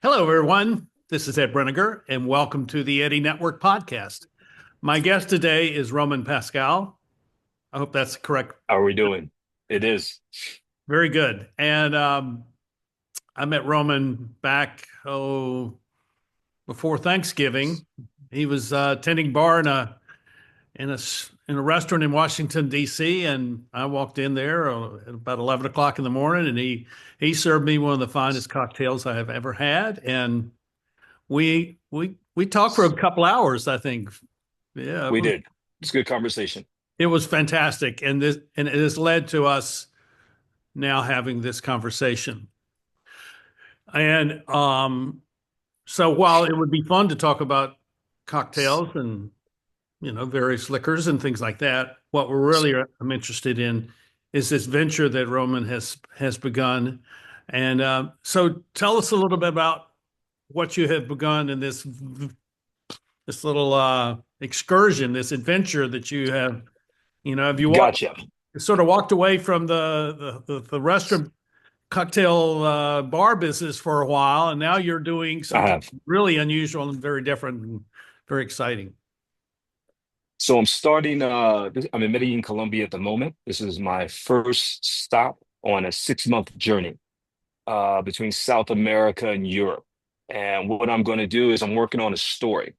Hello, everyone. This is Ed Breniger, and welcome to the Eddie Network podcast. My guest today is Roman Pascale. I hope that's correct. How are we doing? It is. Very good. And I met Roman back, before Thanksgiving. He was tending bar in a restaurant in Washington, D.C., and I walked in there at about 11 o'clock in the morning, and he served me one of the finest cocktails I have ever had. And we talked for a couple hours, I think. Yeah, We did. It's a good conversation. it was fantastic, and it has led to us now having this conversation. And so while it would be fun to talk about cocktails and various liquors and things like that, what we're really I'm interested in is this venture that Roman has begun. And so tell us a little bit about what you have begun in this little excursion, this adventure that you have. Have you walked Gotcha. sort of walked away from the restaurant cocktail bar business for a while, and now you're doing I something have. really unusual and very different and very exciting. So I'm starting, I'm in Medellin, Colombia at the moment. This is my first stop on a 6 month journey between South America and Europe. And what I'm going to do is I'm working on a story.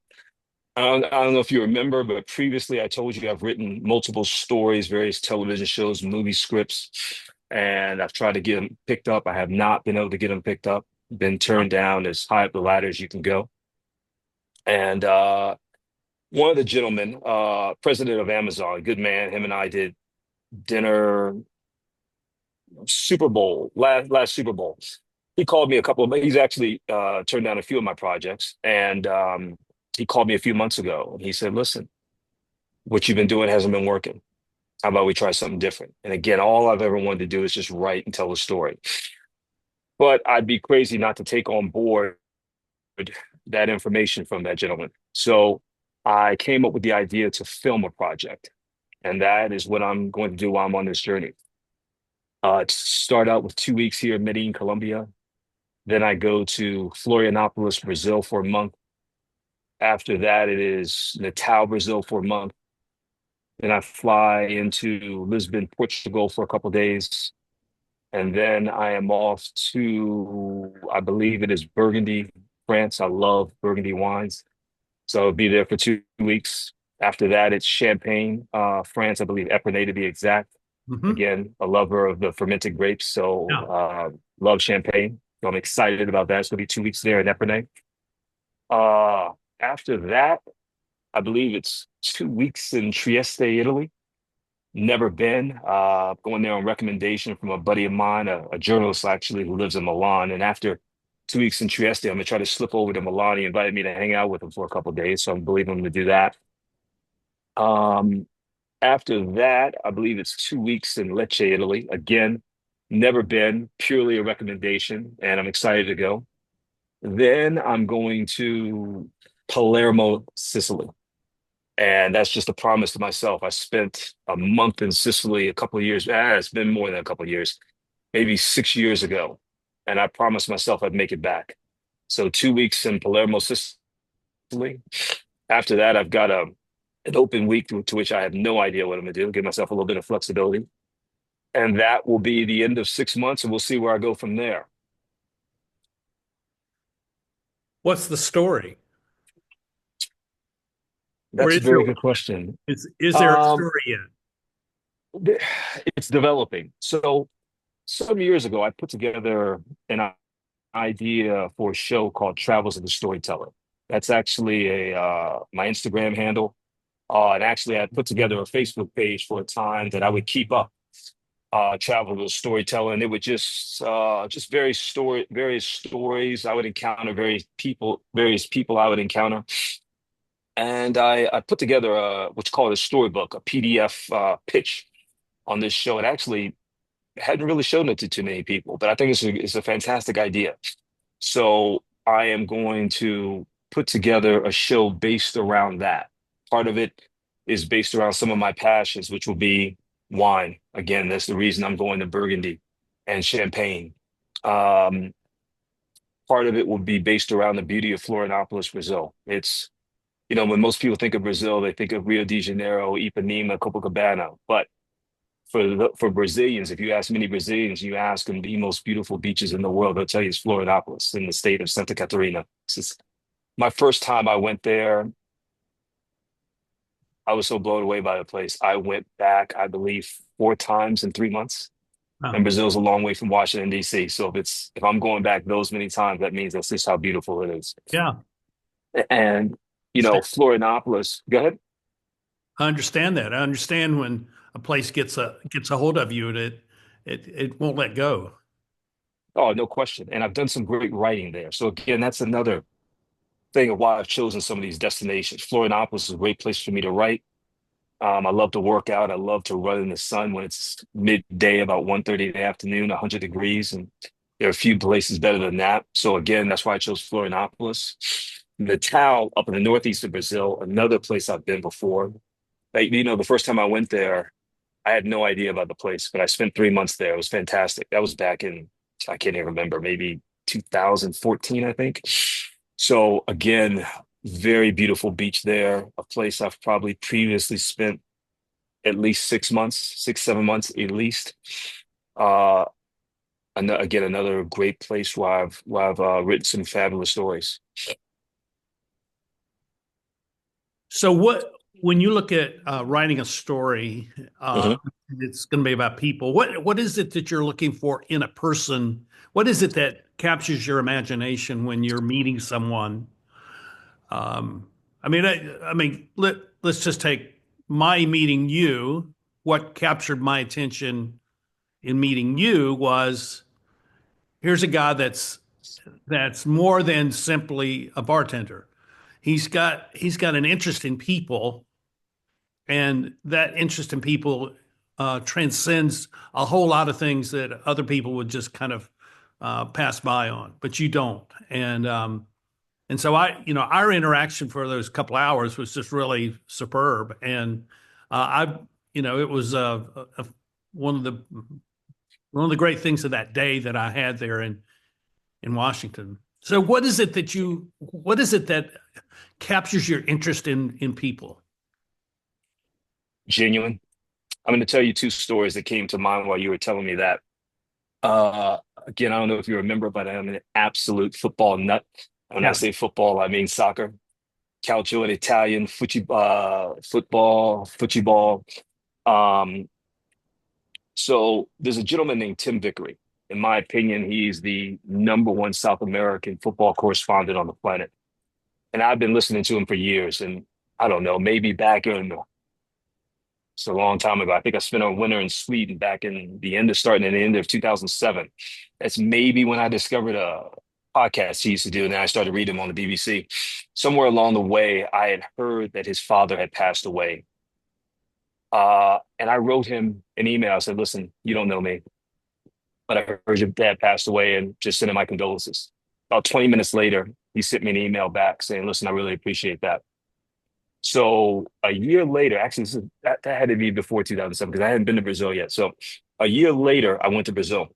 I don't know if you remember, but previously I told you I've written multiple stories, various television shows, movie scripts, and I've tried to get them picked up. I have not been able to get them picked up, been turned down as high up the ladder as you can go. And one of the gentlemen, president of Amazon, a good man, him and I did dinner, Super Bowl, last Super Bowl. He called me he's actually turned down a few of my projects. And he called me a few months ago. He said, listen, what you've been doing hasn't been working. How about we try something different? And again, all I've ever wanted to do is just write and tell a story. But I'd be crazy not to take on board that information from that gentleman. So I came up with the idea to film a project. And that is what I'm going to do while I'm on this journey. Start out with 2 weeks here in Medellin, Colombia. Then I go to Florianópolis, Brazil for a month. After that, it is Natal, Brazil for a month. Then I fly into Lisbon, Portugal for a couple of days. And then I am off to, I believe it is Burgundy, France. I love Burgundy wines. So I'll be there for 2 weeks. After that, it's Champagne, France, I believe Epernay to be exact. Hmm. Again, a lover of the fermented grapes. So Yeah. love champagne. So I'm excited about that. It's going to be 2 weeks there in Epernay. Uh, After that, I believe it's 2 weeks in Trieste, Italy. Never been. Going there on recommendation from a buddy of mine, a journalist actually who lives in Milan. And after 2 weeks in Trieste, I'm gonna try to slip over to Milan. He invited me to hang out with him for a couple of days, so I believe I'm gonna do that. Um, After that, I believe it's 2 weeks in Lecce, Italy. Again, never been, purely a recommendation, and I'm excited to go. Then I'm going to Palermo, Sicily. And that's just a promise to myself. I spent a month in Sicily a couple of years. It's been more than a couple of years, maybe 6 years ago. And I promised myself I'd make it back. So 2 weeks in Palermo, Sicily. After that, I've got an open week to which I have no idea what I'm going to do, give myself a little bit of flexibility. And that will be the end of 6 months, and we'll see where I go from there. What's the story? Or That's a is there very good question. is there a Um, story yet? it's developing. So some years ago, I put together an idea for a show called Travels of the Storyteller. That's actually a my Instagram handle. And actually, I put together a Facebook page for a time that I would keep up. Travel of the Storyteller, and it would just various stories I would encounter, various people I would encounter, and I put together what's called a storybook, a PDF pitch on this show. It actually hadn't really shown it to too many people, but I think it's a fantastic idea. So I am going to put together a show based around that. Part of it is based around some of my passions, which will be wine. Again, that's the reason I'm going to Burgundy and Champagne. Um, part of it will be based around the beauty of Florianópolis, Brazil. It's, when most people think of Brazil, they think of Rio de Janeiro, Ipanema, Copacabana. But for Brazilians, if you ask many Brazilians, you ask them the most beautiful beaches in the world, they'll tell you it's Florianópolis in the state of Santa Catarina. My first time I went there, I was so blown away by the place. I went back, I believe, 4 times in 3 months. And Wow. Brazil's a long way from Washington, D.C. So if I'm going back those many times, that means that's just how beautiful it is. Yeah. And Florianópolis. Go ahead. I understand that. I understand when a place gets a hold of you, it won't let go. Oh, no question. And I've done some great writing there. So again, that's another thing of why I've chosen some of these destinations. Florianópolis is a great place for me to write. I love to work out. I love to run in the sun when it's midday, about 1:30 in the afternoon, 100 degrees. And there are a few places better than that. So again, that's why I chose Florianópolis. Natal, up in the northeast of Brazil, another place I've been before. The first time I went there, I had no idea about the place, but I spent 3 months there. It was fantastic. That was back in, I can't even remember, maybe 2014, I think. So again, very beautiful beach there, a place I've probably previously spent at least 6 months, 6, 7 months at least. Uh, again, another great place where I've written some fabulous stories. So when you look at writing a story, uh, Mhm. it's going to be about people. What is it that you're looking for in a person? What is it that captures your imagination when you're meeting someone? Um, let's just take my meeting you. What captured my attention in meeting you was here's a guy that's more than simply a bartender. He's got an interest in people, and that interest in people transcends a whole lot of things that other people would just kind of pass by on, but you don't. And so our interaction for those couple hours was just really superb, and it was one of the one of the great things of that day that I had there in Washington. So, what is it that captures your interest in people? Genuine. I'm going to tell you two stories that came to mind while you were telling me that. Again, I don't know if you remember, but I'm an absolute football nut. When I Yeah. say football, I mean soccer, calcio in Italian, football, football. Um, so there's a gentleman named Tim Vickery. In my opinion, he's the number one South American football correspondent on the planet. And I've been listening to him for years. And I don't know, maybe back in it's a long time ago. I think I spent a winter in Sweden back in starting at the end of 2007. That's maybe when I discovered a podcast he used to do, and then I started reading him on the BBC. Somewhere along the way, I had heard that his father had passed away. And I wrote him an email. I said, listen, you don't know me, but I heard your dad passed away and just sending my condolences. About 20 minutes later, he sent me an email back saying, listen, I really appreciate that. So a year later, actually, that had to be before 2007 because I hadn't been to Brazil yet. So a year later, I went to Brazil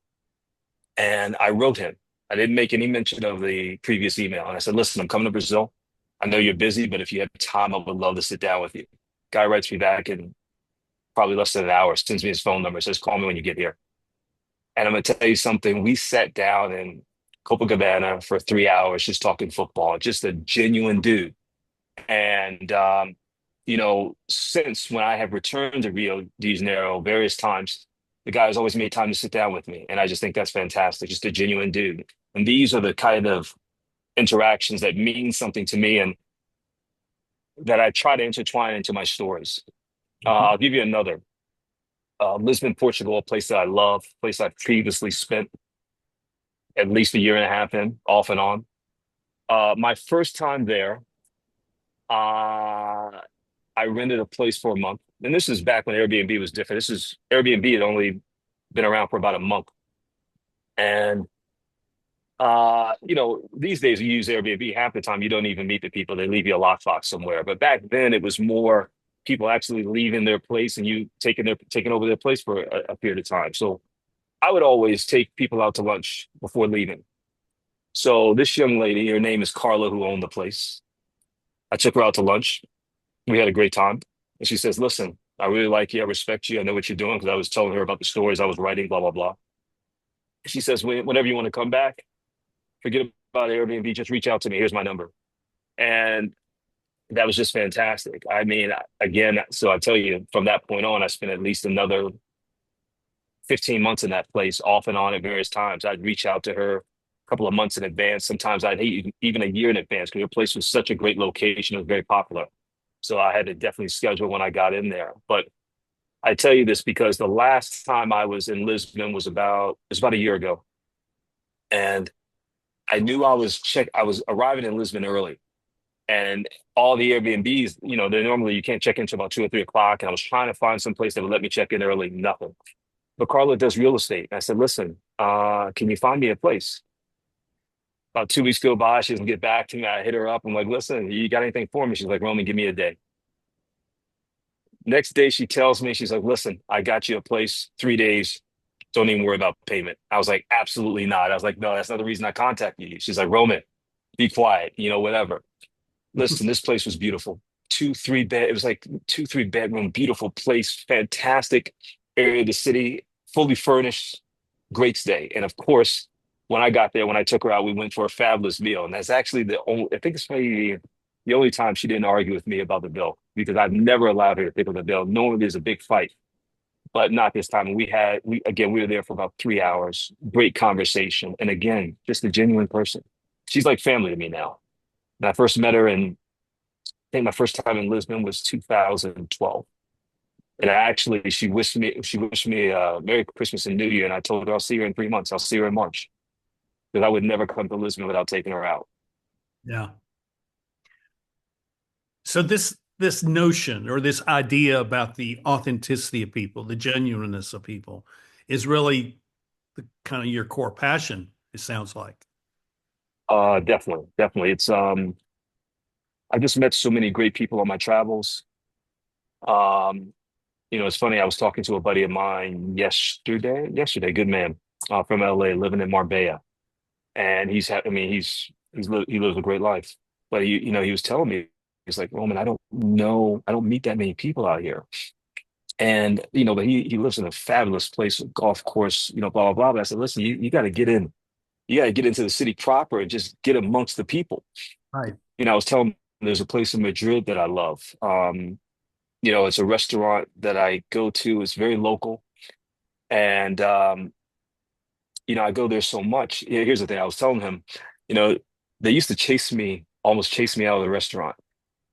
and I wrote him. I didn't make any mention of the previous email. And I said, listen, I'm coming to Brazil. I know you're busy, but if you have time, I would love to sit down with you. Guy writes me back in probably less than an hour, sends me his phone number, says, call me when you get here. And I'm going to tell you something. We sat down in Copacabana for 3 hours just talking football, just a genuine dude. And since when I have returned to Rio de Janeiro various times, the guy has always made time to sit down with me. And I just think that's fantastic, just a genuine dude. And these are the kind of interactions that mean something to me and that I try to intertwine into my stories. Mhm. I'll give you another. Lisbon, Portugal, a place that I love, a place I've previously spent at least a year and a half in, off and on. My first time there, uh, I rented a place for a month. And this is back when Airbnb was different. This is Airbnb had only been around for about a month. And these days you use Airbnb, half the time you don't even meet the people. They leave you a lockbox somewhere. But back then it was more people actually leaving their place and you taking over their place for a period of time. So I would always take people out to lunch before leaving. So this young lady, her name is Carla, who owned the place. I took her out to lunch. We had a great time. And she says, listen, I really like you. I respect you. I know what you're doing because I was telling her about the stories I was writing, blah, blah, blah. She says, whenever you want to come back, forget about Airbnb, just reach out to me. Here's my number. And that was just fantastic. I mean, again, so I tell you, from that point on, I spent at least another 15 months in that place off and on at various times. I'd reach out to her a couple of months in advance. Sometimes I'd even a year in advance because her place was such a great location. It was very popular. So I had to definitely schedule when I got in there. But I tell you this because the last time I was in Lisbon was about a year ago. And I knew I was arriving in Lisbon early. And all the Airbnbs, they're normally you can't check in until about 2 or 3 o'clock. And I was trying to find some place that would let me check in early, nothing. But Carla does real estate. I said, listen, can you find me a place? About 2 weeks go by, she doesn't get back to me. I hit her up. I'm like, listen, you got anything for me? She's like, Roman, give me a day. Next day, she tells me, she's like, listen, I got you a place, 3 days. Don't even worry about payment. I was like, absolutely not. I was like, no, that's not the reason I contacted you. She's like, Roman, be quiet, whatever. Listen, this place was beautiful. Two, three bed. It was like two, 3 bedroom, beautiful place, fantastic area of the city, fully furnished, great stay. And of course, when I got there, when I took her out, we went for a fabulous meal. And that's actually I think it's probably the only time she didn't argue with me about the bill because I've never allowed her to pick up the bill. Normally there's a big fight, but not this time. We were there for about 3 hours, great conversation. And again, just a genuine person. She's like family to me now. And I first met her in I think my first time in Lisbon was 2012. And she wished me Merry Christmas and New Year. And I told her I'll see her in 3 months. I'll see her in March because I would never come to Lisbon without taking her out. Yeah. So this notion or this idea about the authenticity of people, the genuineness of people, is really the kind of your core passion, it sounds like. Definitely, definitely. I just met so many great people on my travels. Um, it's funny. I was talking to a buddy of mine yesterday, good man, from LA, living in Marbella, and I mean, he lives a great life. But he was telling me, he's like, Roman, I don't know, I don't meet that many people out here. And but he lives in a fabulous place, a golf course, blah blah blah. But I said, listen, you got to get in, you got to get into the city proper and just get amongst the people. Right. I was telling him there's a place in Madrid that I love. It's a restaurant that I go to. It's very local, and I go there so much. Here's the thing. I was telling him, you know, they used to almost chase me out of the restaurant,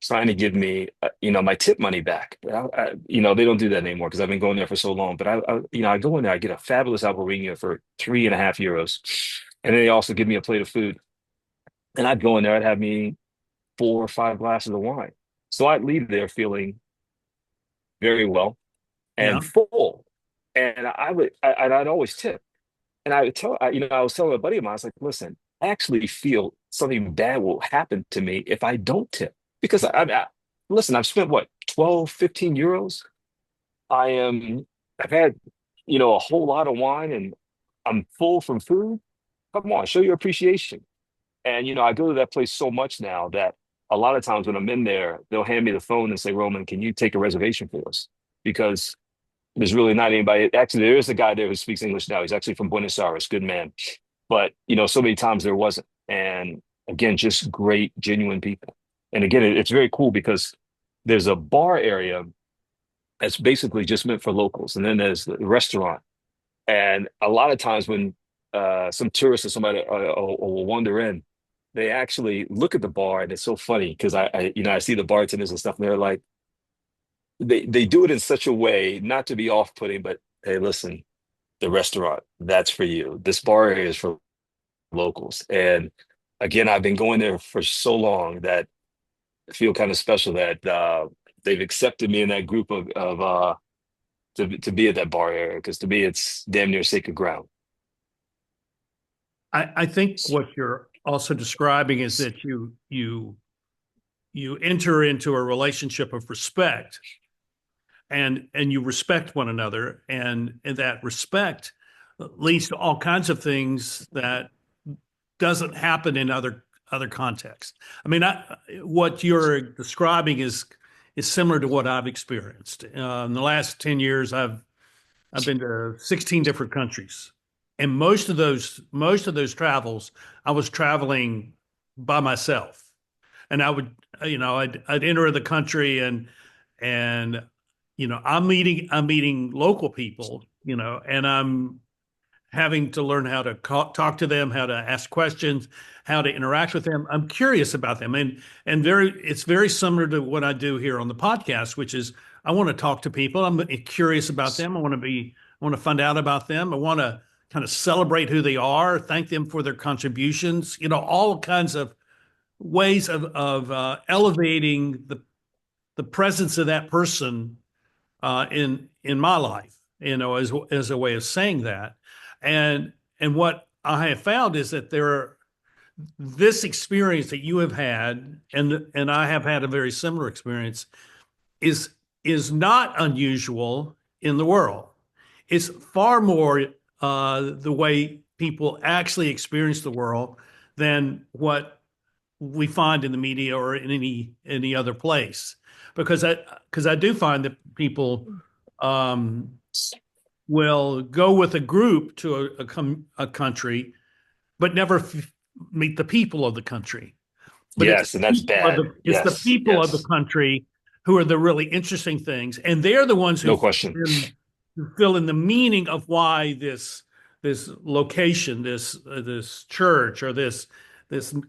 trying to give me, my tip money back. But they don't do that anymore because I've been going there for so long. But I go in there, I get a fabulous albarino for 3.5 euros, and then they also give me a plate of food. And I'd go in there, I'd have me 4 or 5 glasses of wine. So I'd leave there feeling very well Yeah. and full. And I'd always tip. And I would I was telling a buddy of mine, I was like, listen, I actually feel something bad will happen to me if I don't tip. Because listen, I've spent what, 12, 15 euros? I've had, a whole lot of wine and I'm full from food. Come on, show your appreciation. And, I go to that place so much now that a lot of times when I'm in there, they'll hand me the phone and say, Roman, can you take a reservation for us? Because there's really not anybody. Actually, there is a guy there who speaks English now. He's actually from Buenos Aires, good man. But so many times there wasn't. And again, just great, genuine people. And again, it's very cool because there's a bar area that's basically just meant for locals, and then there's the restaurant. And a lot of times when some tourists or somebody will wander in, they actually look at the bar, and it's so funny because I see the bartenders and stuff, and they're like they do it in such a way not to be off-putting, but hey, listen, the restaurant, that's for you. This bar area is for locals. And again, I've been going there for so long that I feel kind of special that they've accepted me in that group to be at that bar area because to me it's damn near sacred ground. I think what you're also describing is that you enter into a relationship of respect and you respect one another and that respect leads to all kinds of things that doesn't happen in other contexts. I mean, what you're describing is similar to what I've experienced. In the last 10 years, I've been to 16 different countries. And most of those travels, I was traveling by myself. And I would, I'd enter the country and I'm meeting local people, and I'm having to learn how to talk to them, how to ask questions, how to interact with them. I'm curious about them, and it's very similar to what I do here on the podcast, which is I want to talk to people. I'm curious about them. I want to find out about them. I want to kind of celebrate who they are, thank them for their contributions. All kinds of ways of elevating the presence of that person in my life, as a way of saying that. And what I have found is that this experience that you have had, and I have had a very similar experience, is is not unusual in the world. It's far more the way people actually experience the world than what we find in the media or in any other place. Because I do find that people um, will go with a group to a country, but never meet the people of the country. But Yes, and that's bad. it's the Yes, people of the yes. country who are the really interesting things, and they're the ones No question. who fill in the meaning of why this location, this church, or this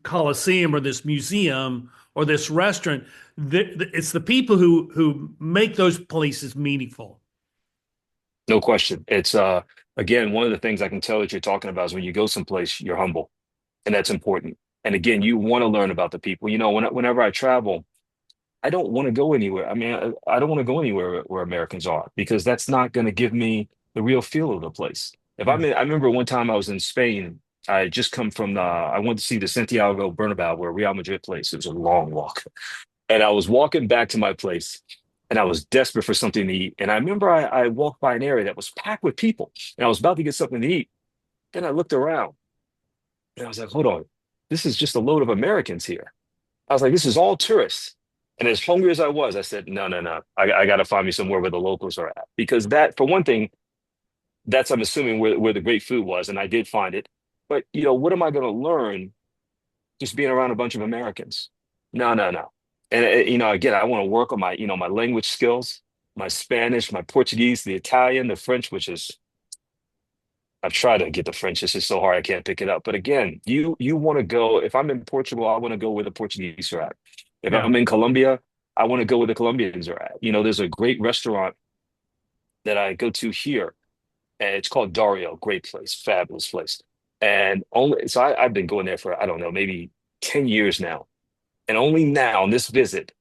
coliseum, or this museum, or this restaurant. It's the people who make those places meaningful. No question. It's again, one of the things I can tell that you're talking about is when you go someplace, you're humble, and that's important. And again, you want to learn about the people. Whenever I travel, I don't want to go anywhere. I mean, I don't want to go anywhere where Americans are because that's not going to give me the real feel of the place. Yeah. I remember one time I was in Spain. I had just come from I went to see the Santiago Bernabeu where Real Madrid plays. It was a long walk. And I was walking back to my place and I was desperate for something to eat. And I remember I walked by an area that was packed with people and I was about to get something to eat. Then I looked around and I was like, hold on, this is just a load of Americans here. I was like, this is all tourists. And as hungry as I was, I said, no, no, no. I got to find me somewhere where the locals are at. Because that, for one thing, that's, I'm assuming, where the great food was. And I did find it. But, what am I going to learn just being around a bunch of Americans? No, no, no. And, again, I want to work on my language skills, my Spanish, my Portuguese, the Italian, the French, which is I've tried to get the French. It's just so hard I can't pick it up. But again, you want to go. If I'm in Portugal, I want to go where the Portuguese are at. If Yeah. I'm in Colombia, I want to go where the Colombians are at. There's a great restaurant that I go to here, and it's called Dario. Great place, fabulous place. And only so I've been going there for I don't know maybe 10 years now, and only now on this visit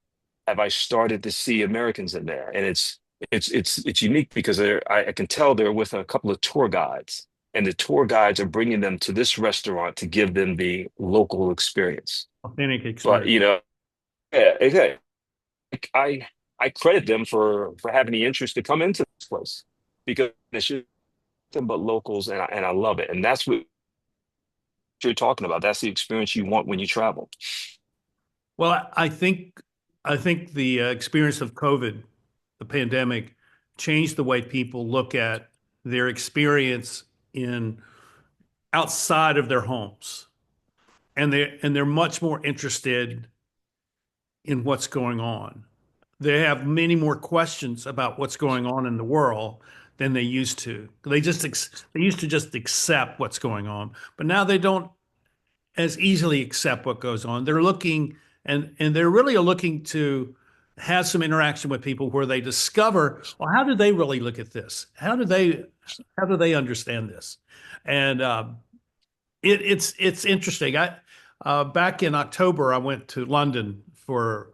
have I started to see Americans in there, and it's unique because I can tell they're with a couple of tour guides, and the tour guides are bringing them to this restaurant to give them the local experience. Authentic But experience. yeah, okay, I credit them for having the interest to come into this place because it's just nothing but locals, and I love it, and that's what you're talking about. That's the experience you want when you travel. Well, I think the experience of COVID, the pandemic, changed the way people look at their experience in outside of their homes, and they're much more interested in what's going on. They have many more questions about what's going on in the world than they used to. They used to just accept what's going on, but now they don't as easily accept what goes on. They're looking and they're really looking to have some interaction with people where they discover, well, how do they really look at this? How do they understand this? And it's interesting. I Back in October, I went to London for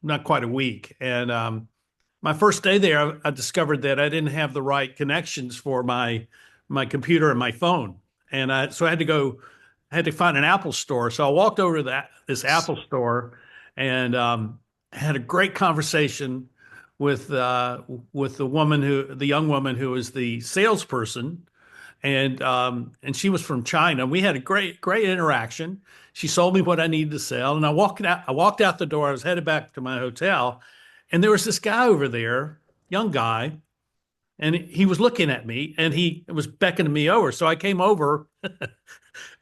not quite a week, and my first day there, I discovered that I didn't have the right connections for my computer and my phone, and I had to find an Apple store. So I walked over to this Apple store and had a great conversation with the young woman who was the salesperson, and she was from China. We had a great interaction. She sold me what I needed to sell, and I walked out the door. I was headed back to my hotel, and there was this guy over there, young guy, and he was looking at me, and he was beckoning me over. So I came over.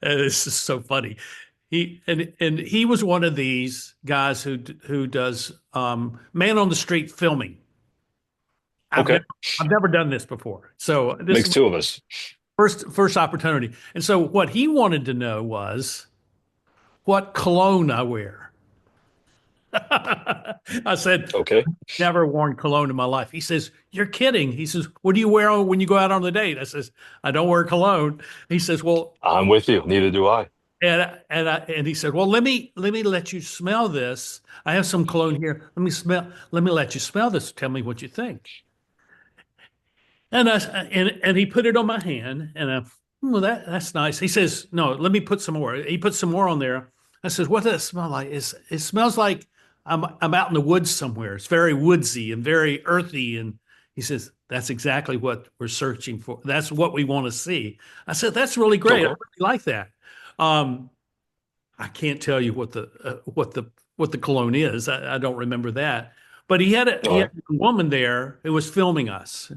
This is so funny. And he was one of these guys who does man on the street filming. I've Okay. never I've never done this before. So this is Makes my two of us. first opportunity. And so what he wanted to know was what cologne I wear. I said, Okay. never worn cologne in my life. He says, "You're kidding." He says, "What do you wear when you go out on the date?" I says, "I don't wear cologne." He says, "Well," I'm with you. Neither do I. and he said, "Well, let me let you smell this. I have some cologne here. Let me let you smell this. Tell me what you think." And he put it on my hand, and well, that's nice. He says, "No, let me put some more." He put some more on there. I says, "What does it smell like?" It smells like I'm out in the woods somewhere. It's very woodsy and very earthy. And he says, "That's exactly what we're searching for. That's what we want to see." I said, "That's really great. I Okay. really like that." Um, I can't tell you what the cologne is. I don't remember that. But he All had right. a woman there who was filming us.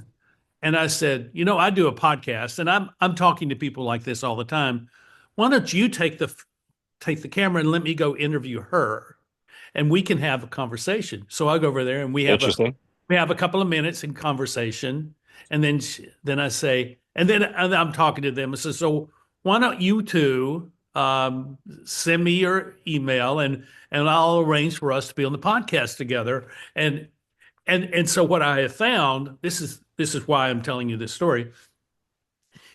And I said, I do a podcast and I'm talking to people like this all the time. Why don't you take the camera and let me go interview her and we can have a conversation. So I go over there and Interesting. we have a couple of minutes in conversation. And then I say, and I'm talking to them. I say, "So why don't you two send me your email and I'll arrange for us to be on the podcast together." And so what I have found, this is why I'm telling you this story,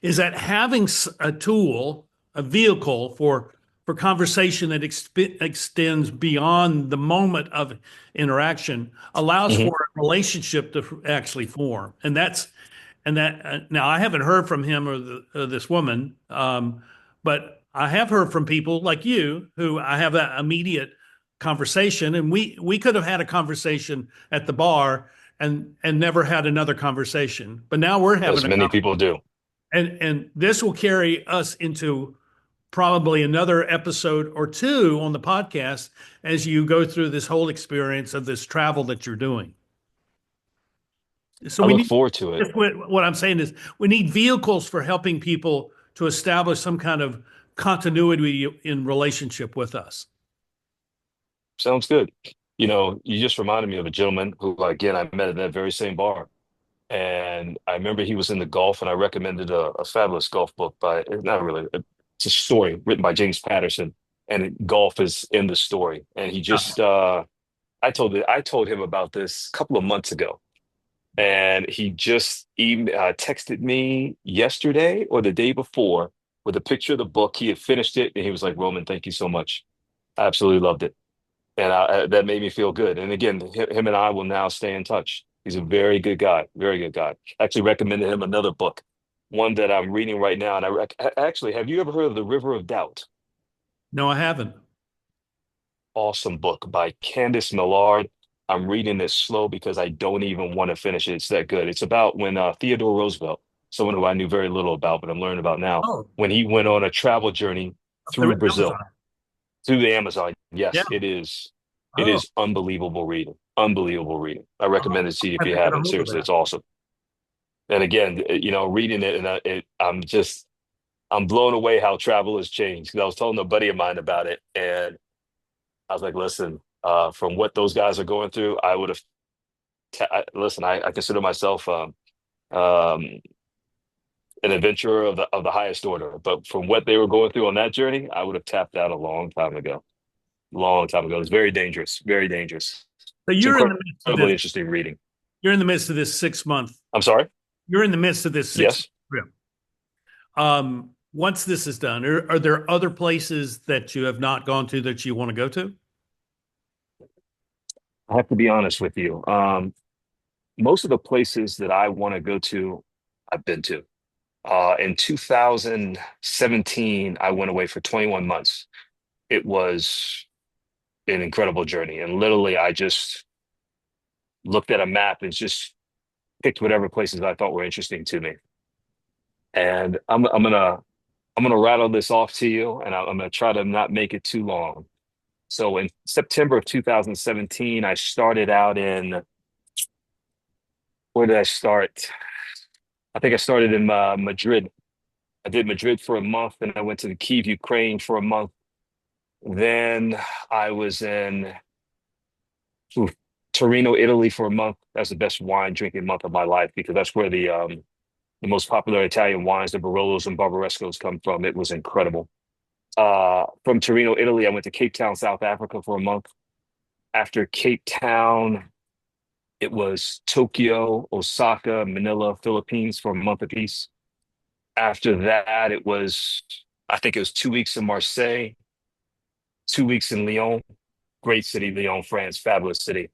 is that having a tool, a vehicle for conversation that extends beyond the moment of interaction allows Hmm. for a relationship to actually form. And that now I haven't heard from him or this woman, but I have heard from people like you who I have that immediate conversation, and we could have had a conversation at the bar and never had another conversation, but now we're having As a many conversation, people do. and this will carry us into probably another episode or two on the podcast as you go through this whole experience of this travel that you're doing. So I we look need forward to it. what I'm saying is we need vehicles for helping people to establish some kind of continuity in relationship with us. Sounds good. You just reminded me of a gentleman who, again, I met at that very same bar. And I remember he was in the golf, and I recommended a fabulous golf book by, not really, it's a story written by James Patterson, and golf is in the story. And he just, I told him about this a couple of months ago, and he just texted me yesterday or the day before with a picture of the book. He had finished it, and he was like, "Roman, thank you so much. I absolutely loved it." And that made me feel good. And again, him and I will now stay in touch. He's a very good guy, very good guy. Actually recommended him another book, one that I'm reading right now. And actually, have you ever heard of The River of Doubt? No, I haven't. Awesome book by Candice Millard. I'm reading this slow because I don't even want to finish it. It's that good. It's about when Theodore Roosevelt, someone who I knew very little about, but I'm learning about now, Oh, when he went on a travel journey the through Brazil. Amazon. Through the Amazon. Yeah. Yes, it is. It Oh, is unbelievable reading. Unbelievable reading. I I'll recommend it to you if have you to get a haven't. hold of Seriously, that. it's awesome. And again, reading it and I'm blown away how travel has changed. Because I was telling a buddy of mine about it, and I was like, "Listen, from what those guys are going through, I would have. Listen, I consider myself um, an adventurer of the highest order, but from what they were going through on that journey, I would have tapped out a long time ago. Long time ago. It's very dangerous. Very dangerous. So It's you're in the midst of incredibly this. interesting reading. You're in the midst of this 6 month. I'm sorry? You're in the midst of this six Yes. trip. Once this is done, are there other places that you have not gone to that you want to go to? I have to be honest with you. Most of the places that I want to go to, I've been to. In 2017, I went away for 21 months. It was an incredible journey. And literally, I just looked at a map and just picked whatever places I thought were interesting to me. And I'm gonna rattle this off to you, and I'm gonna try to not make it too long. So in September of 2017, I started out in where did I start? I think I started in Madrid. I did Madrid for a month, and I went to the Kyiv, Ukraine for a month. Then I was in oof, Torino, Italy for a month. That's the best wine drinking month of my life because that's where the most popular Italian wines, the Barolos and Barbarescos, come from. It was incredible. From Torino, Italy, I went to Cape Town, South Africa for a month. After Cape Town, it was Tokyo, Osaka, Manila, Philippines for a month apiece. After that, I think it was 2 weeks in Marseille, 2 weeks in Lyon, great city, Lyon, France, fabulous city.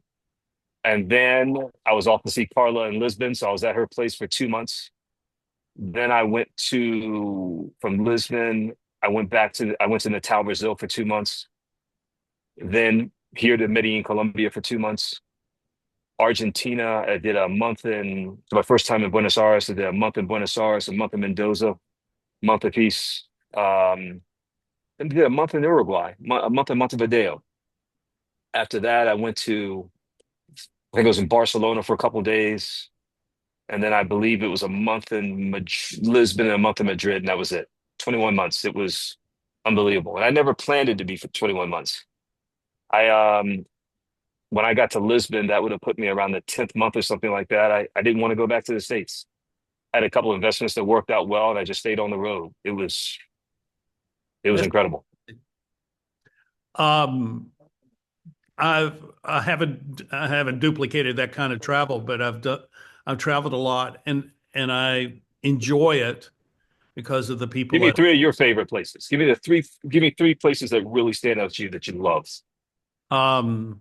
And then I was off to see Carla in Lisbon, so I was at her place for 2 months. Then from Lisbon, I went to Natal, Brazil for 2 months. Then here to Medellin, Colombia for 2 months. Argentina, I did a month so my first time in Buenos Aires. I did a month in Buenos Aires, a month in Mendoza, month apiece. And did a month in Uruguay, a month in Montevideo. After that, I think it was in Barcelona for a couple of days. And then I believe it was a month in Lisbon and a month in Madrid, and that was it. 21 months. It was unbelievable. And I never planned it to be for 21 months. I When I got to Lisbon, that would have put me around the 10th month or something like that. I didn't want to go back to the States. I had a couple of investments that worked out well, and I just stayed on the road. It was That's, incredible. um, I haven't duplicated that kind of travel, but I've traveled a lot and I enjoy it because of the Give people me that three of your favorite places. Give me three places that really stand out to you that you love. um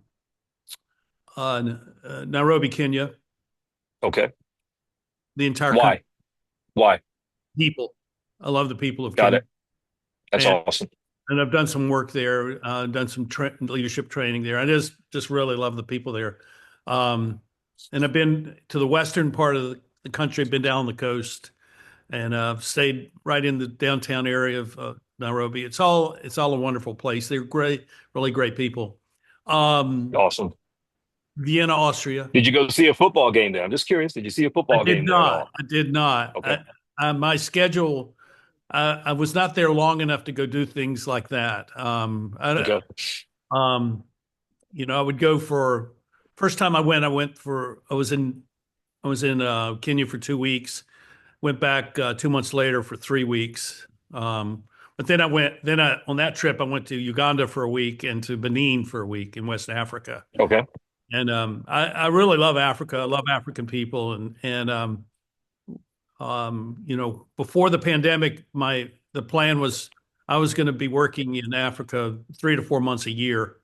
Nairobi, Kenya, Okay. the entire country, Why? Why? people. I love the people of Got Kenya, it. That's and awesome. I've done some work there, done some leadership training there. I just really love the people there. Um, and I've been to the western part of the country, been down the coast, and stayed right in the downtown area of Nairobi. It's all a wonderful place. They're great, really great people. Um, Awesome. Vienna, Austria. Did you go see a football game there? I'm just curious. Did you see a I football did game there at not. all? I did not. Okay. My schedule. I was not there long enough to go do things like that. Okay. Um, I would go for first time I was in Kenya for 2 weeks. Went back 2 months later for 3 weeks. But on that trip I went to Uganda for a week and to Benin for a week in West Africa. Okay. And I really love Africa. I love African people before the pandemic, the plan was I was going to be working in Africa 3 to 4 months a year,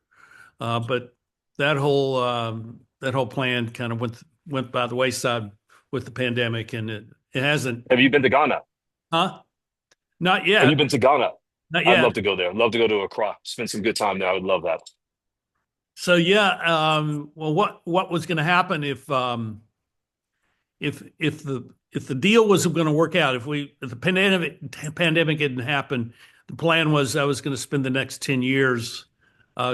but that whole plan kind of went by the wayside with the pandemic, and it hasn't. Have you been to Ghana? Huh? Not Have you yet. been to Ghana? Not I'd yet. love to go there. I'd love to go to Accra. Spend some good time there. I would love that. So yeah. Well, what was going to happen if the deal was going to work out, if the pandemic didn't happen, the plan was I was going to spend the next 10 years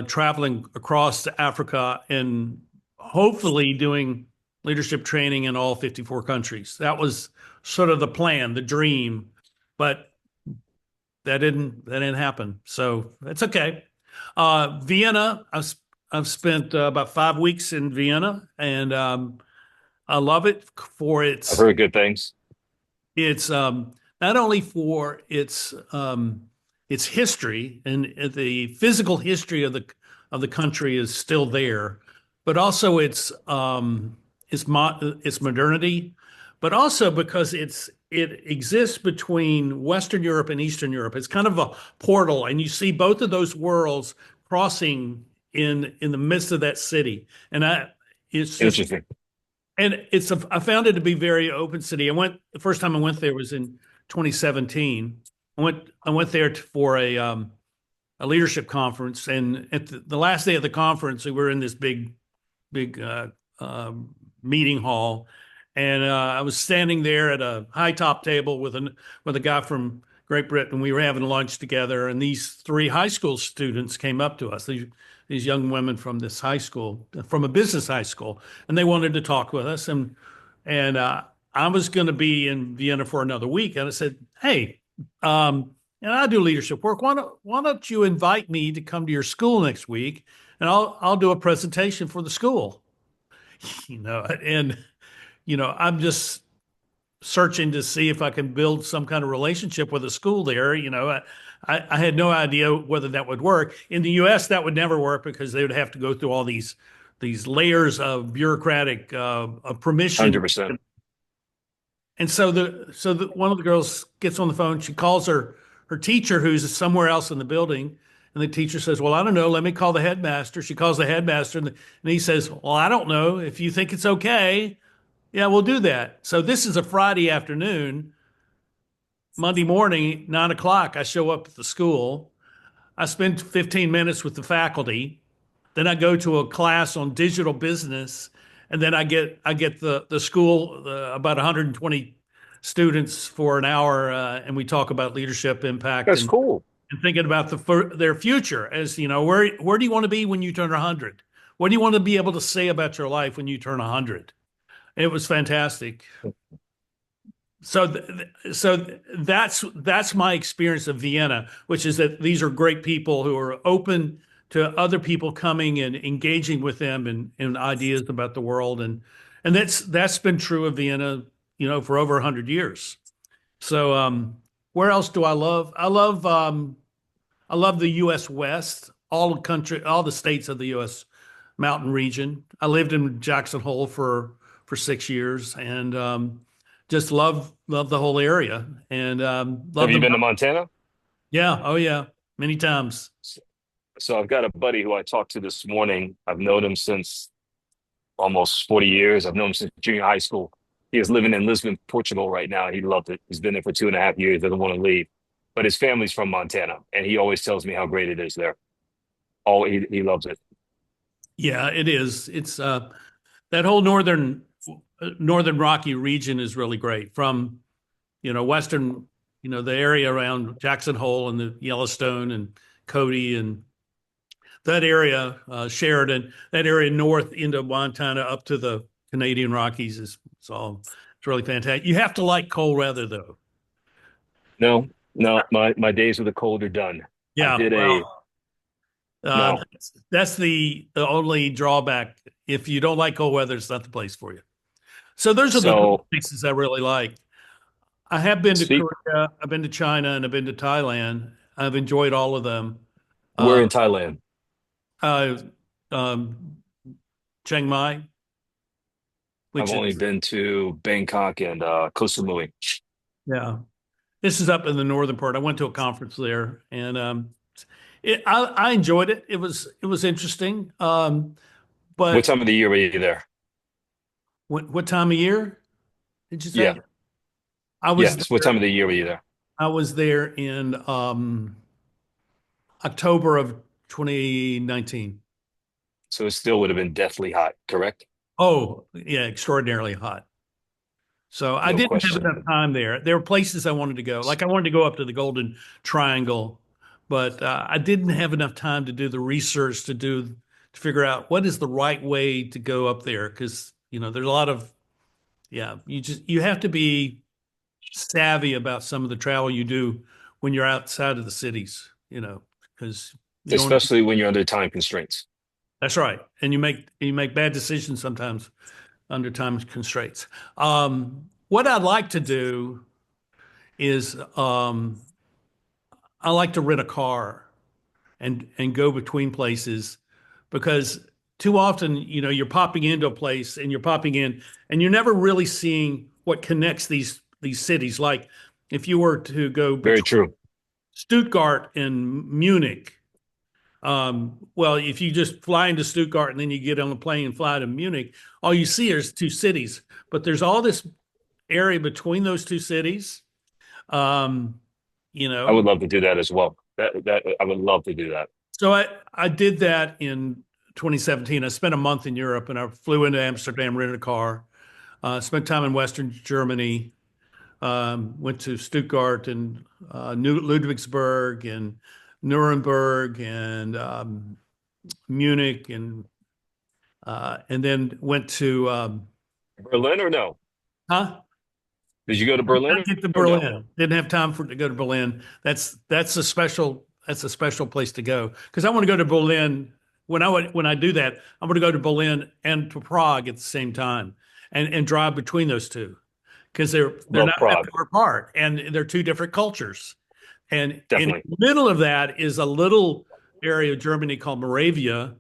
traveling across Africa and hopefully doing leadership training in all 54 countries. That was sort of the plan, the dream, but that didn't happen. So that's okay. Vienna, I've spent about 5 weeks in Vienna, and I love it for I've heard good things. its not only for its history and the physical history of the country is still there, but also its modernity, but also because it exists between Western Europe and Eastern Europe. It's kind of a portal, and you see both of those worlds crossing in the midst of that city, and it's just Interesting. and I found it to be very open city. The first time I went there was in 2017. I went there for a leadership conference, and at the last day of the conference, we were in this big meeting hall, And I was standing there at a high top table with a guy from Great Britain. We were having lunch together, and these three high school students came up to us. These young women from this high school, from a business high school, and they wanted to talk with us. And I was going to be in Vienna for another week, and I said, "Hey, and I do leadership work. Why don't you invite me to come to your school next week, and I'll do a presentation for the school." And I'm just searching to see if I can build some kind of relationship with a school there. I had no idea whether that would work. In the U.S., that would never work because they would have to go through all these layers of bureaucratic of permission. 100%. And so one of the girls gets on the phone. She calls her teacher, who's somewhere else in the building, and the teacher says, "Well, I don't know. Let me call the headmaster." She calls the headmaster, and he says, "Well, I don't know. If you think it's okay, yeah, we'll do that." So this is a Friday afternoon. Monday morning, 9 o'clock, I show up at the school. I spend 15 minutes with the faculty. Then I go to a class on digital business, and then I get the school about 120 students for an hour, and we talk about leadership impact That's and, cool. and thinking about their future. As you know, where do you want to be when you turn 100? What do you want to be able to say about your life when you turn 100? It was fantastic. So that's my experience of Vienna, which is that these are great people who are open to other people coming and engaging with them in ideas about the world, and that's been true of Vienna, for over 100 years. So where else do I love? I love the U.S. West, all the states of the U.S. mountain region. I lived in Jackson Hole for 6 years, and just love the whole area, and Have love you the been to Montana? yeah, oh yeah, many times. So I've got a buddy who I talked to this morning. I've known him since almost 40 years. I've known him since junior high school. He is living in Lisbon, Portugal right now. He loved it. He's been there for 2.5 years, doesn't want to leave. But his family's from Montana, and he always tells me how great it is there. Oh, he loves it. Yeah, it is. It's that whole northern Rocky region is really great. From western, the area around Jackson Hole and the Yellowstone and Cody and that area, Sheridan, that area north into Montana up to the Canadian Rockies is it's really fantastic. You have to like cold weather though. No, no, my days with the cold are done. I Yeah, did a well, no. that's the only drawback. If you don't like cold weather, it's not the place for you. So those are the three So places I really like. I have been to speak. Korea, I've been to China, and I've been to Thailand. I've enjoyed all of them. We're Uh, in Thailand. uh, um, Chiang Mai, I've which only is been to Bangkok and Koh Samui. yeah, this is up in the northern part. I went to a conference there, and I enjoyed it. It was interesting. What But time of the year were you there? what time of year did you Yeah. say? I was Yes. What there. time of the year were you there? I was there in October of 2019. So it still would have been deathly hot, correct? Oh, yeah, extraordinarily hot. So I No didn't have question. enough time there. There were places I wanted to go. Like I wanted to go up to the Golden Triangle, but I didn't have enough time to do the research to figure out what is the right way to go up there because there's a lot of yeah, you have to be savvy about some of the travel you do when you're outside of the cities, because you don't. Especially when you're under time constraints. That's right, and you make bad decisions sometimes under time constraints. What I'd like to do is I like to rent a car and go between places because too often, you're popping into a place and you're popping in and you're never really seeing what connects these cities. Like if you were to go Very between true. Stuttgart and Munich, well, if you just fly into Stuttgart and then you get on the plane and fly to Munich, all you see is two cities. But there's all this area between those two cities. Um, you I would know, love to do that as well. That I would love to do that. so I did that in 2017. I spent a month in Europe and I flew into Amsterdam, rented a car. Spent time in Western Germany. Went to Stuttgart and New Ludwigsburg and Nuremberg and Munich and then went to Berlin or no? huh? Did you go to Not Berlin get to or no? Berlin. Didn't have time to go to Berlin. That's a special place to go because I want to go to Berlin. When I do that, I'm going to go to Berlin and to Prague at the same time and drive between those two because they're Love not that Prague, far apart and they're two different cultures. And in definitely. the middle of that is a little area of Germany called Moravia.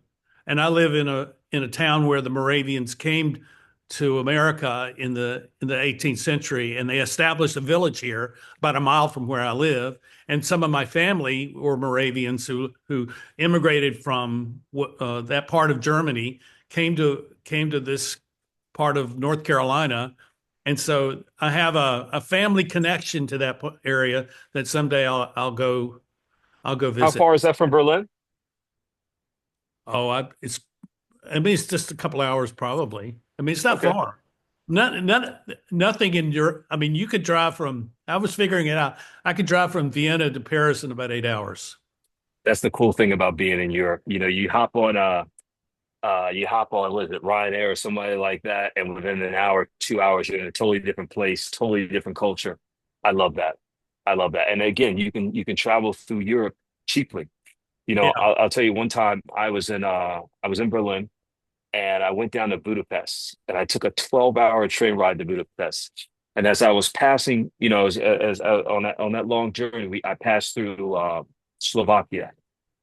And I live in a town where the Moravians came to America in the 18th century, and they established a village here about a mile from where I live. And some of my family were Moravians who immigrated from that part of Germany, came to this part of North Carolina, and so I have a family connection to that area that someday I'll go How visit. far is that from Berlin? Oh, I mean it's just a couple hours probably. I mean it's not Okay. far. Nothing in Europe. I mean you could drive from. I was figuring it out. I could drive from Vienna to Paris in about 8 hours. That's the cool thing about being in Europe. You know, you hop on, what is it, Ryanair or somebody like that, and within an hour, 2 hours, you're in a totally different place, totally different culture. I love that. I love that. And again, you can travel through Europe cheaply. You know, Yeah, I'll tell you one time I was in Berlin and I went down to Budapest and I took a 12-hour train ride to Budapest. And as I was passing, you know, on that long journey, I passed through Slovakia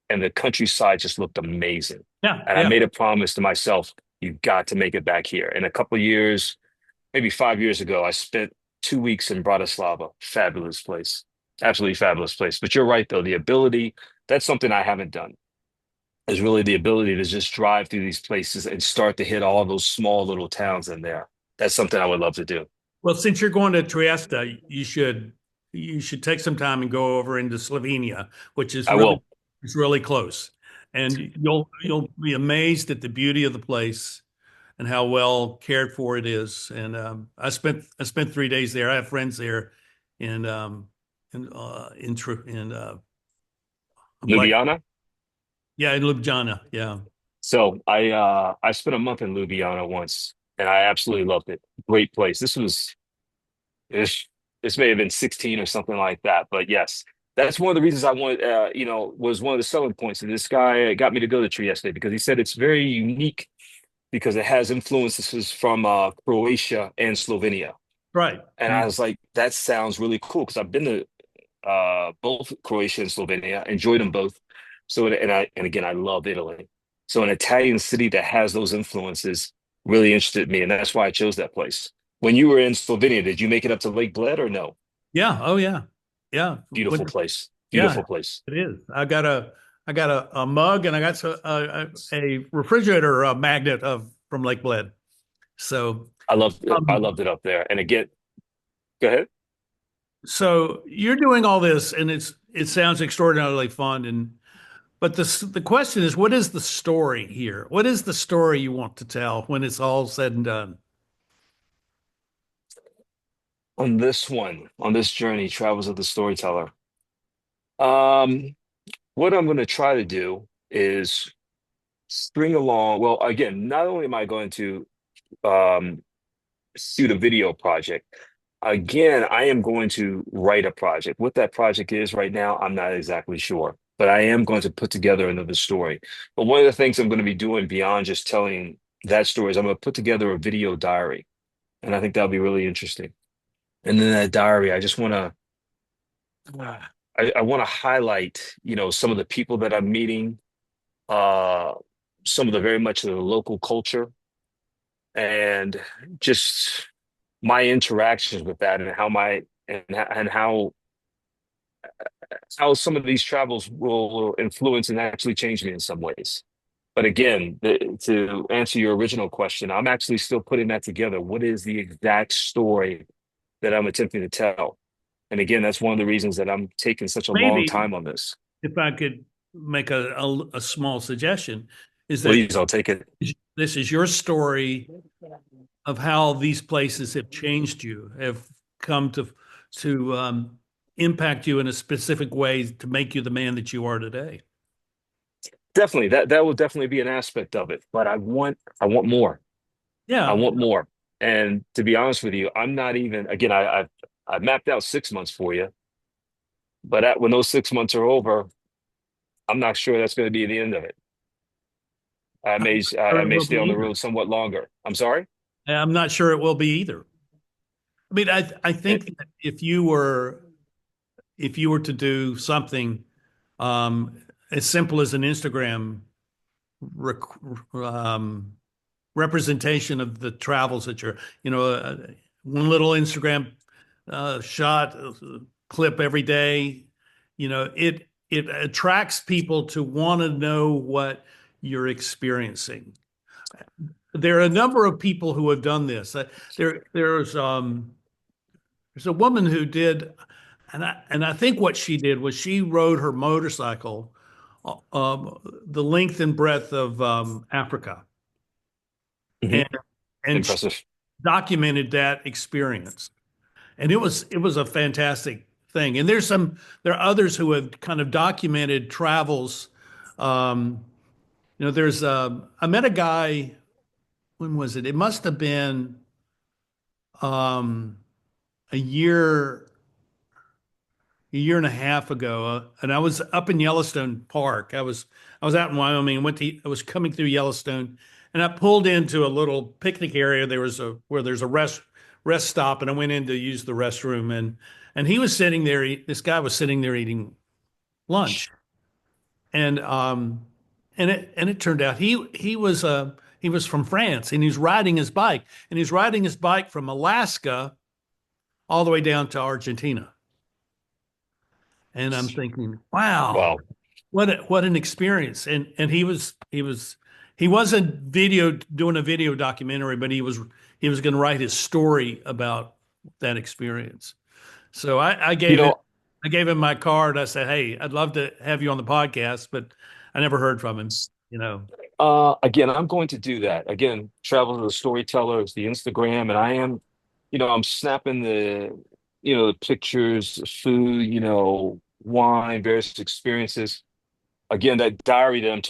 and the countryside just looked amazing. yeah, And I yeah. made a promise to myself, you got to make it back here. In a couple of years, maybe 5 years ago, I spent 2 weeks in Bratislava. Fabulous place. Absolutely fabulous place. But you're right, though. The ability, that's something I haven't done, is really the ability to just drive through these places and start to hit all those small little towns in there. That's something I would love to do. Well, since you're going to Trieste, you should take some time and go over into Slovenia, which I will. is really close, and you'll be amazed at the beauty of the place and how well cared for it is. And I spent 3 days there. I have friends there in like Ljubljana. yeah in Ljubljana. Yeah, So I spent a month in Ljubljana once and I absolutely loved it. Great place. This this may have been 16 or something like that. But yes, that's one of the reasons I wanted, was one of the selling points. And this guy got me to go to Trieste because he said it's very unique because it has influences from Croatia and Slovenia. right. And I was like, that sounds really cool because I've been to both Croatia and Slovenia, enjoyed them both. So, and again, I love Italy. So, an Italian city that has those influences really interested me. And that's why I chose that place. When you were in Slovenia, did you make it up to Lake Bled or no? Yeah. Oh yeah. Yeah. Beautiful place. Yeah. Beautiful place. It is. I got a mug and I got a refrigerator magnet of from Lake Bled. So I um, loved it up there. And again, go ahead. so you're doing all this and it sounds extraordinarily fun and but the question is what is the story here? What is the story you want to tell when it's all said and done? On this one, on this journey, Travels of the Storyteller. Um, what I'm going to try to do is string along. Well, again, not only am I going to um, shoot a video project, again, I am going to write a project. What that project is right now, I'm not exactly sure, but I am going to put together another story. But one of the things I'm going to be doing beyond just telling that story is I'm going to put together a video diary, and I think that'll be really interesting. And in that diary, I just want to I want to highlight, some of the people that I'm meeting, uh, some of the very much of the local culture, and just my interactions with that, and how some of these travels will influence and actually change me in some ways. But again, to answer your original question, I'm actually still putting that together. What is the exact story that I'm attempting to tell? And again, that's one of the reasons that I'm taking such a long Maybe time on this. if I could make a small suggestion, is that Please, I'll take it. this is your story of how these places have changed you, have come to impact you in a specific way to make you the man that you are today. Definitely, that will definitely be an aspect of it. But I want more. I Yeah, want more. And to be honest with you, I'm not even. Again, I mapped out 6 months for you, but when those 6 months are over, I'm not sure that's going to be the end of it. sure I it may will stay be on the either. road somewhat longer. I'm sorry. I'm not sure it will be either. I mean, I It, think that if you were to do something as simple as an Instagram rec representation of the travels that one little Instagram shot clip every day, it attracts people to want to know what you're experiencing. There are a number of people who have done this. There's a woman who did, and I think what she did was she rode her motorcycle the length and breadth of Africa, Mhm. and and she Impressive. documented that experience, and it was a fantastic thing. And there are others who have kind of documented travels. Um, I met a guy. When was it? It must have been um, a year and a half ago, and I was up in Yellowstone Park. I was out in Wyoming and I was coming through Yellowstone, and I pulled into a little picnic area. Where there's a rest stop, and I went in to use the restroom, and he was sitting there. This guy was sitting there eating lunch, and it turned out he was from France, and he was riding his bike, and he's riding his bike from Alaska all the way down to Argentina. And I'm thinking, wow, Wow. what an experience. And he wasn't doing a video documentary, but he was going to write his story about that experience. So You know, I gave him my card. I said, "Hey, I'd love to have you on the podcast," but I never heard from him, you know. again, I'm going to do that. Again, travel to the storytellers, the Instagram, and I'm snapping the pictures, food, wine, various experiences. Again, that diary that I'm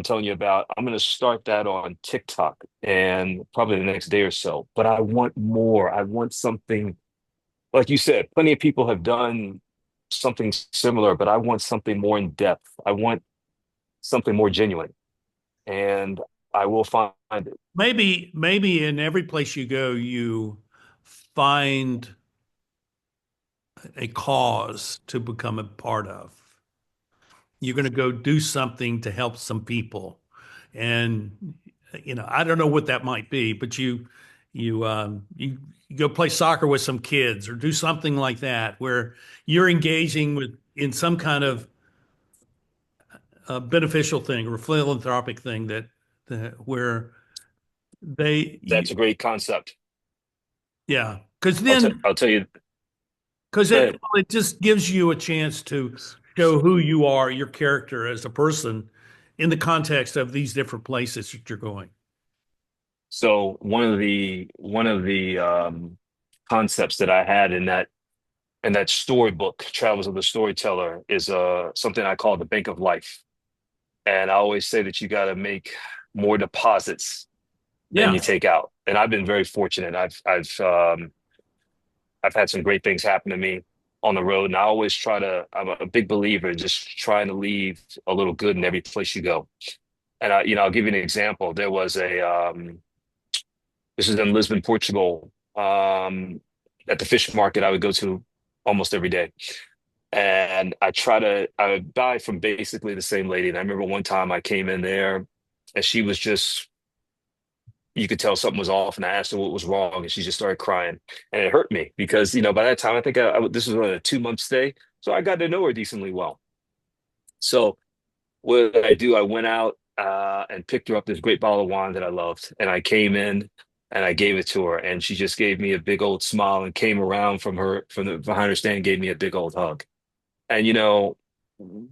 telling you about, I'm going to start that on TikTok and probably the next day or so. But I want more. I want something, like you said, plenty of people have done something similar, but I want something more in depth. I want something more genuine, and I will find it. Maybe in every place you go, you find a cause to become a part of. You're going to go do something to help some people, and I don't know what that might be, but you go play soccer with some kids or do something like that where you're engaging with in some kind of beneficial thing or philanthropic thing that where they That's a great concept. yeah, I'll tell you. because Go it ahead. well, it just gives you a chance to show who you are, your character as a person in the context of these different places that you're going. So one of the concepts that I had in that storybook, Travels of the Storyteller, is something I call the Bank of Life. And I always say that you got to make more deposits than you Yeah. take out. And I've been very fortunate. I've had some great things happen to me on the road, and I always try to. I'm a big believer in just trying to leave a little good in every place you go. And I'll give you an example. This is in Lisbon, Portugal. At the fish market I would go to almost every day. And I would buy from basically the same lady. And I remember one time I came in there and she was just, you could tell something was off. And I asked her what was wrong. And she just started crying. And it hurt me because, by that time, I think this was a 2 month stay. So I got to know her decently well. So what did I do? I went out and picked her up this great bottle of wine that I loved. And I came in and I gave it to her. And she just gave me a big old smile and came around from the behind her stand, and gave me a big old hug. And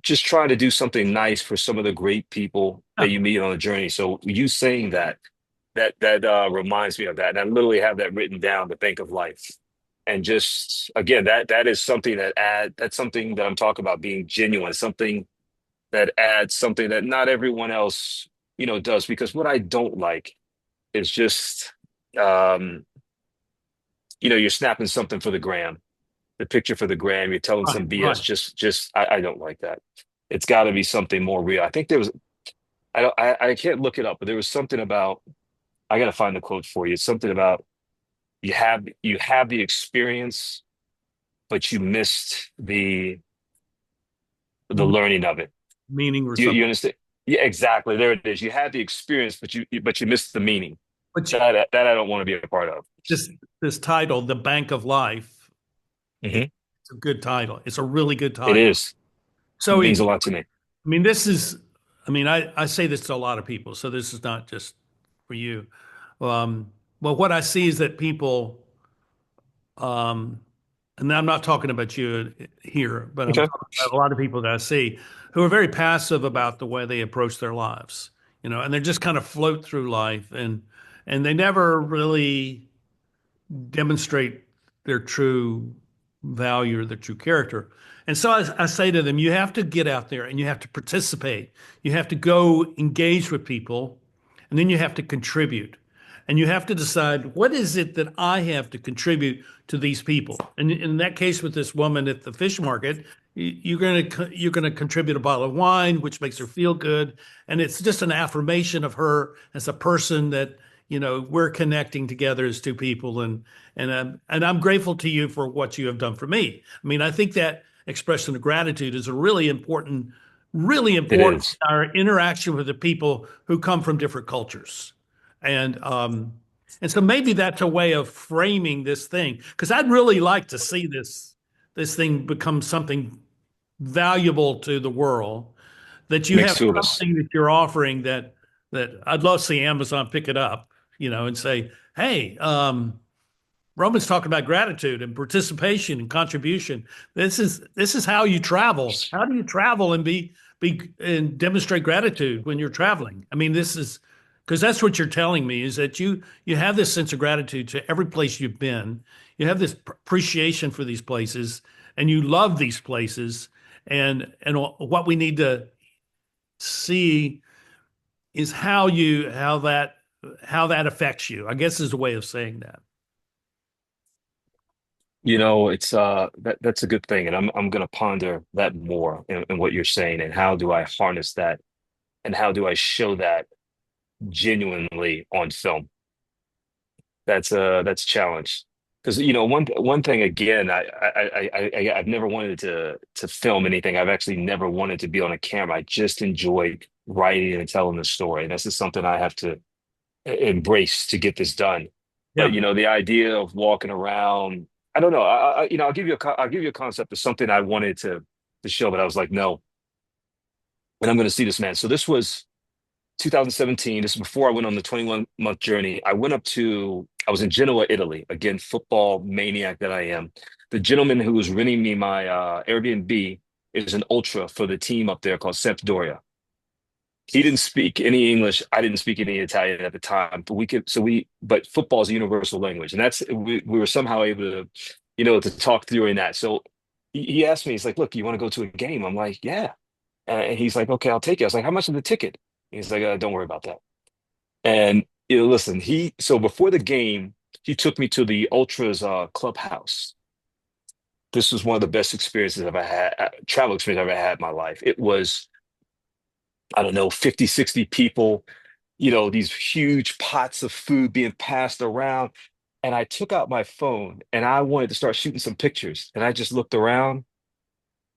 just trying to do something nice for some of the great people that Yeah. you meet on the journey. So you saying that, that reminds me of that. And I literally have that written down to think of life. And just again, that is something that's something that I'm talking about being genuine, something that adds something that not everyone else, does. Because what I don't like is just um, you're snapping something for the gram, the picture for the gram, you're telling Right, some BS. right. I don't like that. It's got to be something more real. I think there was I can't look it up, but there was something about I got to find the quote for you. It's something about you have the experience, but you missed the M- learning of it. Meaning or You something. understand? Yeah, exactly. There it is. You had the experience, but you missed the meaning. But That I don't want to be a part of. this this title, The Bank of Life, Hmm. it's a good title. It's a really good It title. is. It So means a lot to me. I mean, this is, I mean, I say this to a lot of people, so this is not just for you. Well, what I see is that people, um, and I'm not talking about you here, but I'm Okay. talking about a lot of people that I see who are very passive about the way they approach their lives, and they just kind of float through life and they never really demonstrate their true value or their true character. And so I say to them, you have to get out there and you have to participate. You have to go engage with people, and then you have to contribute. And you have to decide what is it that I have to contribute to these people. And in that case, with this woman at the fish market, you're gonna contribute a bottle of wine, which makes her feel good, and it's just an affirmation of her as a person that we're connecting together as two people, and I'm grateful to you for what you have done for me. I mean, I think that expression of gratitude is a really It important is. in our interaction with the people who come from different cultures, and so maybe that's a way of framing this thing because I'd really like to see this thing become something valuable to the world, that you Makes have two of us. something that you're offering that I'd love to see Amazon pick it up, and say, hey, Roman's talking about gratitude and participation and contribution. This is how you travel. How do you travel and be and demonstrate gratitude when you're traveling? I mean, this is because that's what you're telling me is that you have this sense of gratitude to every place you've been. You have this appreciation for these places, and you love these places. And what we need to see is how that affects you. I guess is a way of saying that. It's that's a good thing, and I'm gonna ponder that more in what you're saying, and how do I harness that, and how do I show that genuinely on film? That's a challenge because one thing again, I've never wanted to film anything. I've actually never wanted to be on a camera. I just enjoy writing and telling the story, and this is something I have to embrace to get this done. But Yeah. the idea of walking around, I don't know. I'll give you a concept of something I wanted to show, but I was like, no, and I'm going to see this man. So this was 2017. This is before I went on the 21-month journey. I was in Genoa, Italy. Again, football maniac that I am. The gentleman who was renting me my Airbnb is an ultra for the team up there called Sampdoria. He didn't speak any English. I didn't speak any Italian at the time, but but football is a universal language. And we were somehow able to talk during that. So he asked me, he's like, look, you want to go to a game? I'm like, yeah. And he's like, okay, I'll take it. I was like, how much is the ticket? He's like, don't worry about that. And listen, so before the game, he took me to the Ultras clubhouse. This was one of the best experiences I've ever had, travel experience I've ever had in my life. It was, I don't know, 50, 60 people, these huge pots of food being passed around. And I took out my phone and I wanted to start shooting some pictures. And I just looked around.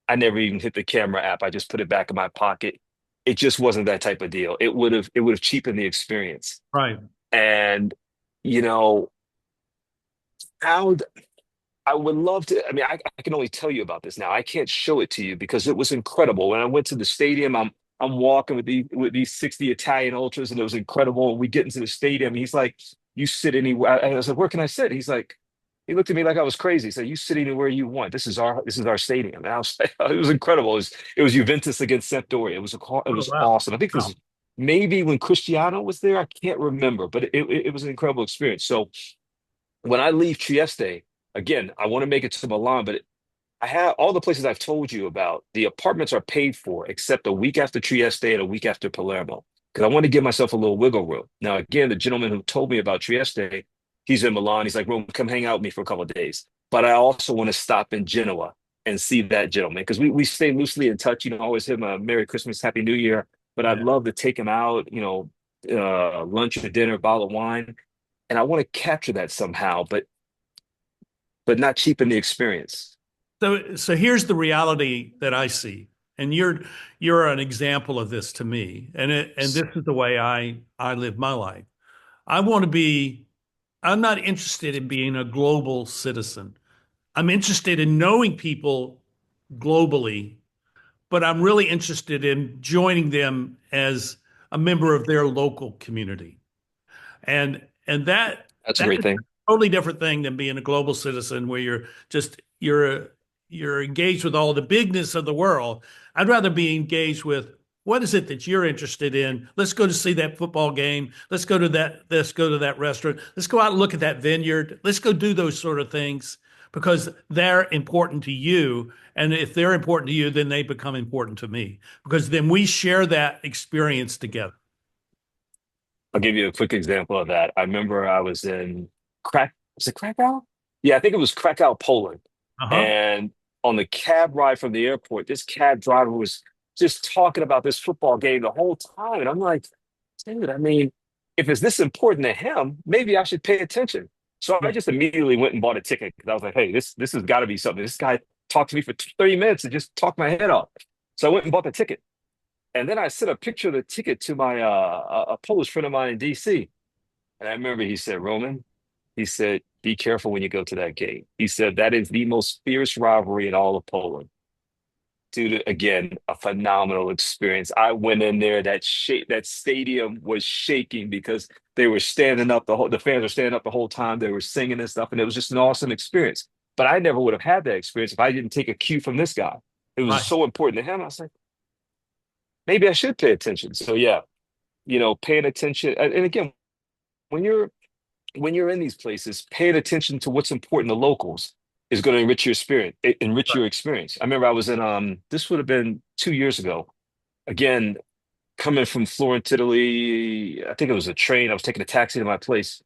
I never even hit the camera app. I just put it back in my pocket. It just wasn't that type of deal. It would have cheapened the experience. Right. And you know, how I would love to. I mean, I can only tell you about this now. I can't show it to you because it was incredible. When I went to the stadium, I'm walking with these 60 Italian ultras, and it was incredible. And we get into the stadium, and he's like, "You sit anywhere." I was like, "Where can I sit?" He looked at me like I was crazy. He said, "You sit anywhere you want. This is our stadium." And I was like, it was incredible. It was Juventus against Sampdoria. It was Oh, it was wow. awesome. I think this Wow. is maybe when Cristiano was there, I can't remember, but it was an incredible experience. So when I leave Trieste, again, I want to make it to Milan, but I have all the places I've told you about. The apartments are paid for, except a week after Trieste and a week after Palermo, because I want to give myself a little wiggle room. Now, again, the gentleman who told me about Trieste, he's in Milan. He's like, "Rome, come hang out with me for a couple of days." But I also want to stop in Genoa and see that gentleman because we stay loosely in touch. Always him a Merry Christmas, Happy New Year. But I'd Yeah. love to take him out. Lunch or dinner, bottle of wine, and I want to capture that somehow, but not cheapen the experience. So here's the reality that I see, and you're an example of this to me, and this is the way I live my life. I want to be. I'm not interested in being a global citizen. I'm interested in knowing people globally, but I'm really interested in joining them as a member of their local community. And That's a that great is a thing. totally different thing than being a global citizen where you're engaged with all the bigness of the world. I'd rather be engaged with what is it that you're interested in? Let's go to see that football game. Let's go to that restaurant. Let's go out and look at that vineyard. Let's go do those sort of things because they're important to you. And if they're important to you, then they become important to me because then we share that experience together. I'll give you a quick example of that. I remember I was in was it Krakow? Yeah, I think it was Krakow, Poland. Uh-huh. And on the cab ride from the airport, this cab driver was just talking about this football game the whole time. And I'm like, dude, I mean, if it's this important to him, maybe I should pay attention. So I Yeah. just immediately went and bought a ticket because I was like, hey, this has got to be something. This guy talked to me for 30 minutes and just talked my head off. So I went and bought the ticket. And then I sent a picture of the ticket to my a Polish friend of mine in DC. And I remember he said, Roman, he said, be careful when you go to that game. He said that is the most fierce rivalry in all of Poland. Dude, again, a phenomenal experience. I went in there, that stadium was shaking because they were standing up the fans were standing up the whole time. They were singing and stuff, and it was just an awesome experience. But I never would have had that experience if I didn't take a cue from this guy. It was Right. so important to him. I was like, maybe I should pay attention. So yeah, paying attention. And again, when you're in these places, paying attention to what's important to locals is going to enrich your spirit, enrich Right. your experience. I remember I was in this would have been 2 years ago. Again, coming from Florence, Italy, I think it was a train. I was taking a taxi to my place,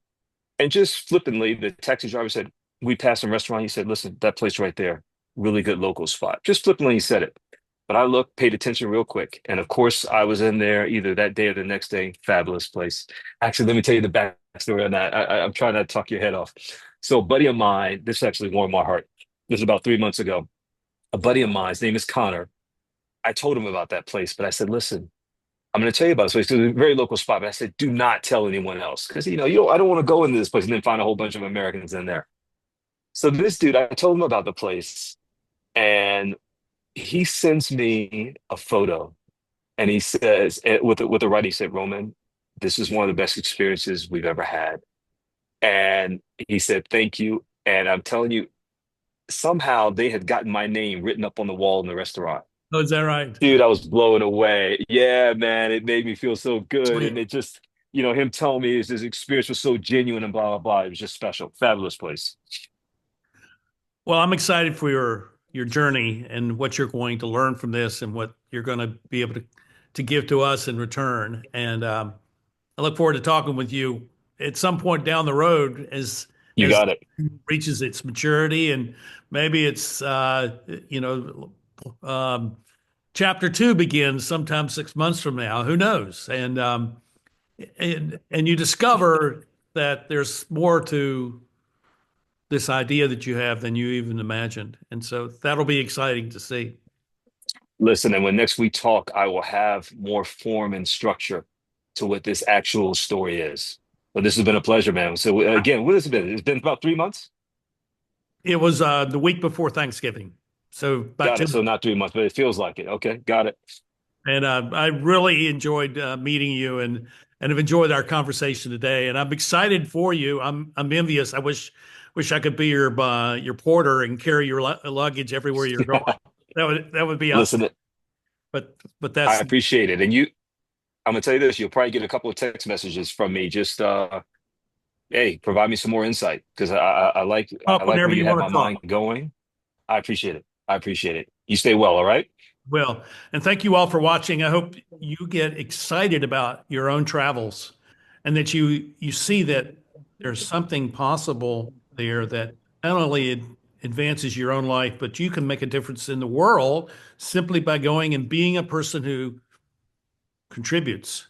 and just flippantly, the taxi driver said, "We passed some restaurant." He said, "Listen, that place right there, really good local spot." Just flippantly, he said it. But I looked, paid attention real quick. And of course, I was in there either that day or the next day. Fabulous place. Actually, let me tell you the backstory on that. I'm trying not to talk your head off. So, a buddy of mine, this actually warmed my heart. This was about 3 months ago. A buddy of mine, his name is Connor. I told him about that place, but I said, listen, I'm going to tell you about this place. It's a very local spot. But I said, do not tell anyone else. Because, I don't want to go into this place and then find a whole bunch of Americans in there. So, this dude, I told him about the place. And he sends me a photo and he says with the right, he said, Roman, this is one of the best experiences we've ever had. And he said, thank you. And I'm telling you, somehow they had gotten my name written up on the wall in the restaurant. Oh, is that right? Dude, I was blown away. Yeah, man, it made me feel so good. And Sweet. it just, him telling me his experience was so genuine and blah, blah, blah. It was just special. Fabulous place. Well, I'm excited for your journey and what you're going to learn from this and what you're going to be able to give to us in return. And I look forward to talking with you at some point down the road You as got it. it reaches its maturity and maybe it's you know chapter two begins sometime 6 months from now. Who knows? And you discover that there's more to this idea that you have than you even imagined. And so that'll be exciting to see. Listen, and when next we talk, I will have more form and structure to what this actual story is. But this has been a pleasure, man. So again, what has it been? It's been about 3 months. It was the week before Thanksgiving. So about Got it. 10. So not 3 months, but it feels like it. Okay, got it. And I really enjoyed meeting you and have enjoyed our conversation today. And I'm excited for you. I'm envious. I wish I could be your porter and carry your luggage everywhere you're going. That would be awesome. Listen, But I that's appreciate it. And I'm gonna tell you this, you'll probably get a couple of text messages from me. Just hey, provide me some more insight because I Up like whenever where you you have want my to talk. mind going. I appreciate it. I appreciate it. You stay well, all right? Will. And thank you all for watching. I hope you get excited about your own travels and that you see that there's something possible there that not only advances your own life, but you can make a difference in the world simply by going and being a person who contributes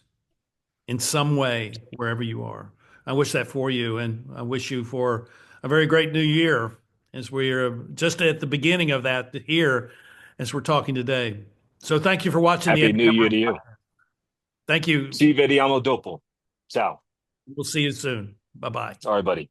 in some way wherever you are. I wish that for you, and I wish you for a very great new year as we're just at the beginning of that here as we're talking today. So thank you for watching the Happy Epic New Year Number. to you. Thank you. Ci vediamo dopo. Ciao. We'll see you soon. Bye bye. Sorry, buddy.